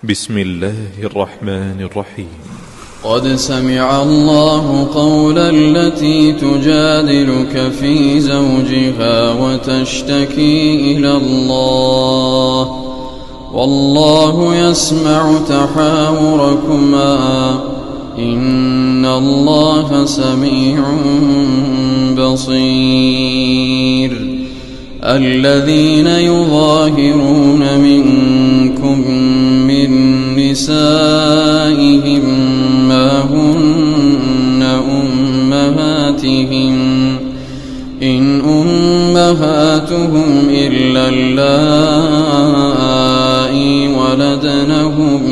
بسم الله الرحمن الرحيم. قد سمع الله قول التي تجادلك في زوجها وتشتكي إلى الله والله يسمع تحاوركما إن الله سميع بصير. الذين يظاهرون منكم من نسائهم ما هن أمهاتهم إن أمهاتهم إلا اللائي ولدنهم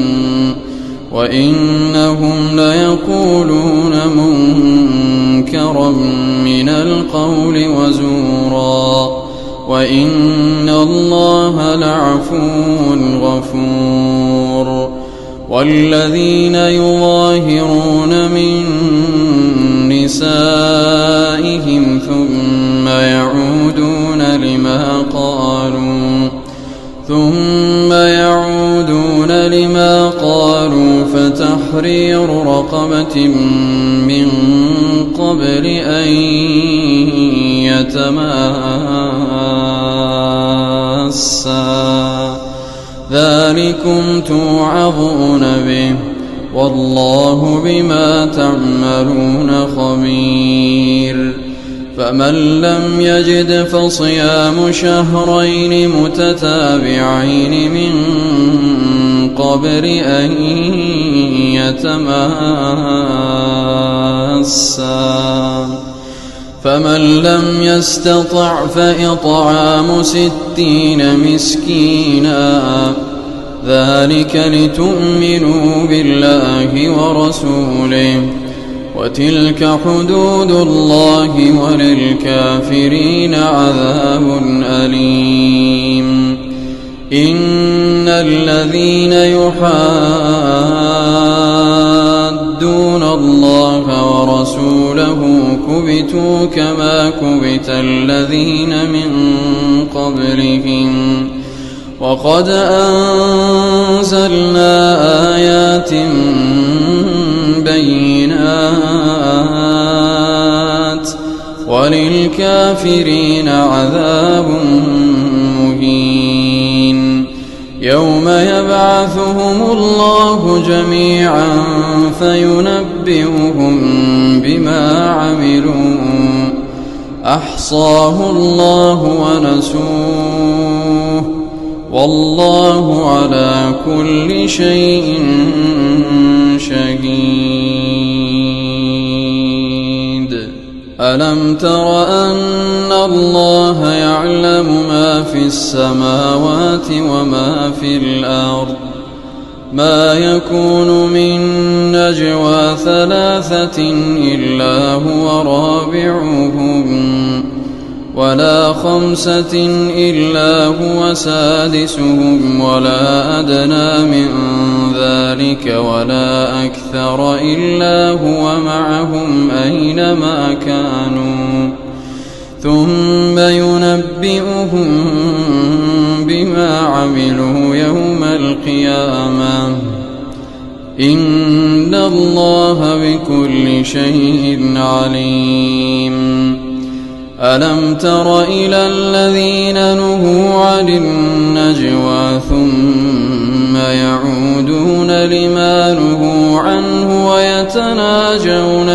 وإنهم ليقولون منكرا من القول وزورا وإن الله لعفو غفور. والذين يظاهرون من نسائهم ثم يعودون لما قالوا فتحرير رقبة من قبل أن يتماسا ذلكم توعظون به والله بما تعملون خبير. فمن لم يجد فصيام شهرين متتابعين من قبل أن يتماسا فمن لم يستطع فإطعام 60 مسكينا ذلك لتؤمنوا بالله ورسوله وتلك حدود الله وللكافرين عذاب أليم. إن الذين يحادون الله ورسوله كبتوا كما كبت الذين من قبلهم وقد أنزلنا آيات بينات وللكافرين عذاب مهين. يوم يبعثهم الله جميعا فينبئهم بما عملوا أحصاه الله ونسوه والله على كل شيء شهيد. ألم تر أن الله يعلم ما في السماوات وما في الأرض ما يكون من نجوى 3 إلا هو رابعهم ولا 5 إلا هو سادسهم ولا أدنى من ذلك ولا أكثر إلا هو معهم أينما كانوا ثم ينبئهم بما عملوا يوم القيامة إن الله بكل شيء عليم. ألم تر إلى الذين نهوا عن النجوى ثم يعودون لما نهوا عنه ويتناجون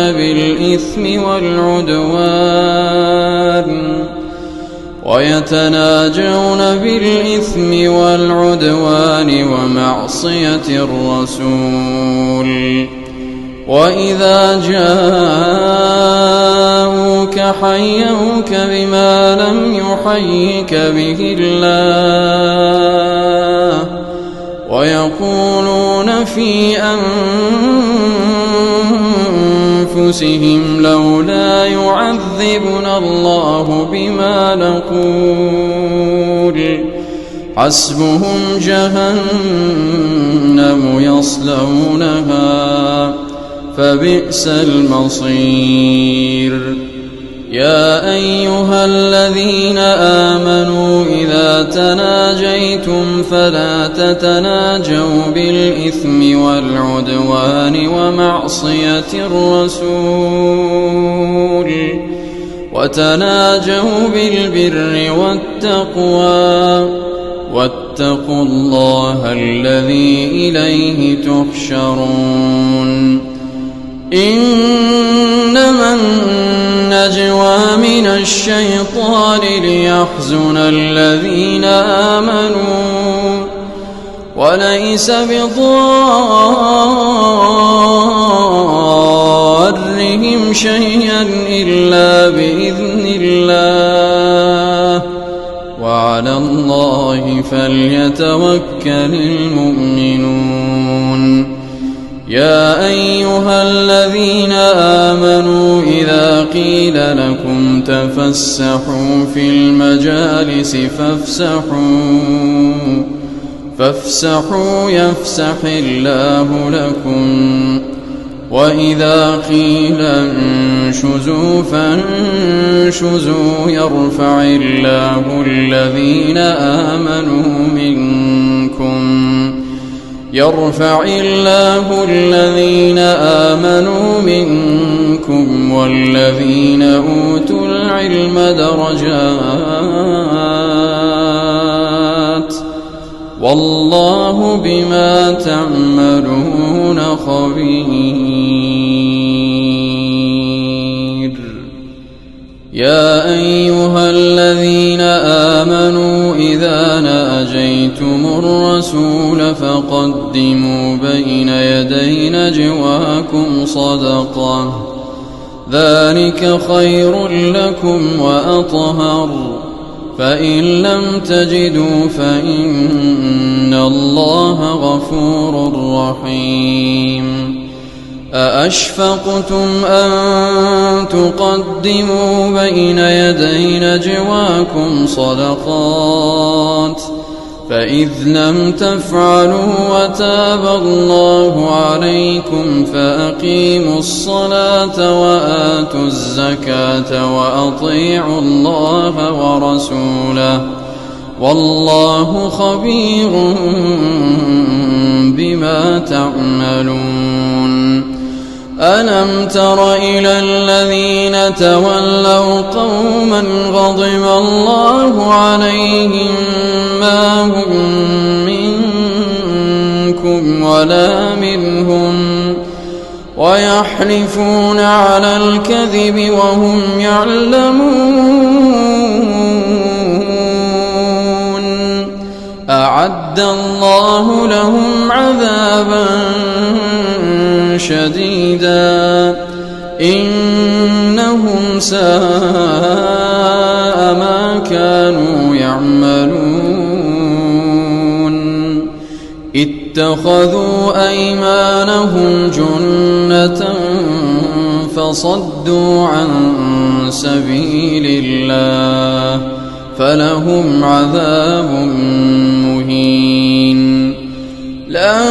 بالإثم والعدوان ومعصية الرسول وإذا جاءوك حيوك بما لم يحيك به الله ويقولون في أنفسهم لولا يعذبنا الله بما نقول حسبهم جهنم يصلونها فبئس المصير. يا أيها الذين آمنوا إذا تناجيتم فلا تتناجوا بالإثم والعدوان ومعصية الرسول وتناجوا بالبر والتقوى واتقوا الله الذي إليه تحشرون إنما النجوى من الشيطان ليحزن الذين آمنوا وليس بضارهم شيئا إلا بإذن الله وعلى الله فليتوكل المؤمنون يا أيها الذين آمنوا إذا قيل لكم تفسحوا في المجالس فافسحوا يفسح الله لكم وإذا قيل انشزوا فانشزوا يرفع الله الذين آمنوا منكم والذين أوتوا العلم درجات والله بما تعملون خبير يا أيها الذين آمنوا إذا ناجيتم الرسول فقدموا بين يدي نجواكم صدقة ذلك خير لكم وأطهر فإن لم تجدوا فإن الله غفور رحيم أأشفقتم أن تقدموا بين يدي نجواكم صدقات فإذ لم تفعلوا وتاب الله عليكم فأقيموا الصلاة وآتوا الزكاة وأطيعوا الله ورسوله والله خبير بما تعملون ألم تر إلى الذين تولوا قوما غضب الله عليهم ما هم منكم ولا منهم ويحلفون على الكذب وهم يعلمون أعد الله لهم عذابا شديدا إنهم ساء ما كانوا يعملون اتخذوا أيمانهم جنة فصدوا عن سبيل الله فلهم عذاب مهين لن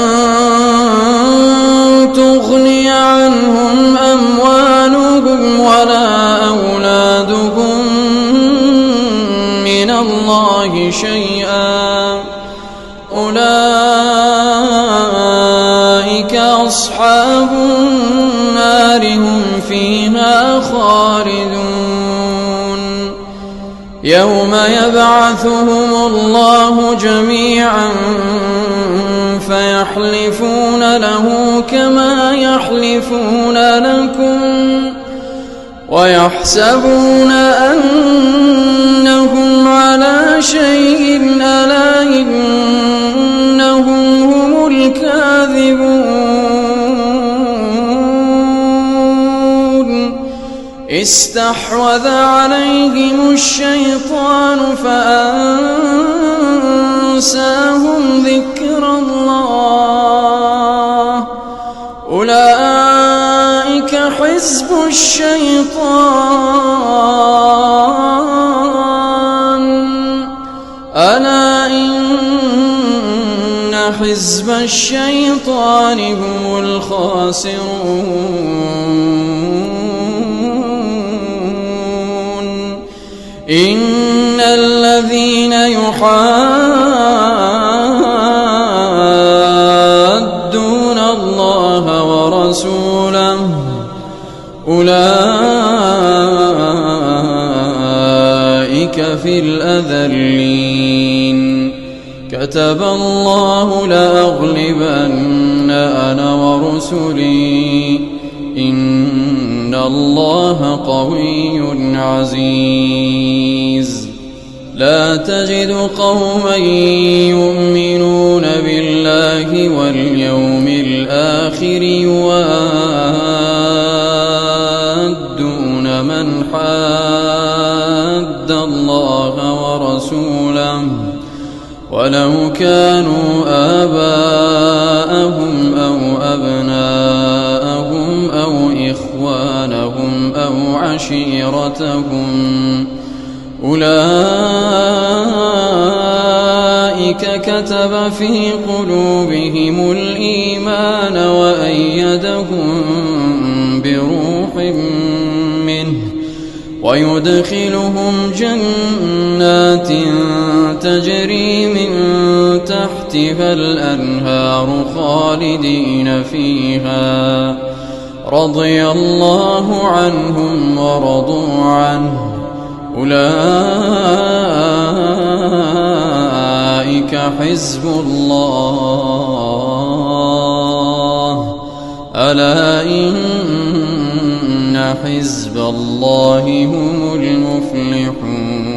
تغني عنهم أموالهم ولا أولادهم من الله شيئا أولئك أصحاب النار هم فيها خالدون يوم يبعثهم الله جميعا فيحلفون له كما يحلفون لكم ويحسبون أنهم على شيء ألا إنهم هم الكاذبون استحوذ عليهم الشيطان فأنساهم ذكر الله أولئك حزب الشيطان ألا إن حزب الشيطان هم الخاسرون إن الذين يحادون الله ورسوله أولئك في الأذلين كتب الله لأغلبن أنا ورسلي إن الله قوي عزيز لا تجد قوما يؤمنون بالله واليوم الآخر يوادون من حاد الله ورسوله ولو كانوا آباءهم أو أبناءهم أو إخوانهم أو عشيرتهم أولئك كتب في قلوبهم الإيمان وأيدهم بروح منه ويدخلهم جنات تجري من تحتها الأنهار خالدين فيها رضي الله عنهم ورضوا عنه أولئك حزب الله ألا إن حزب الله هم المفلحون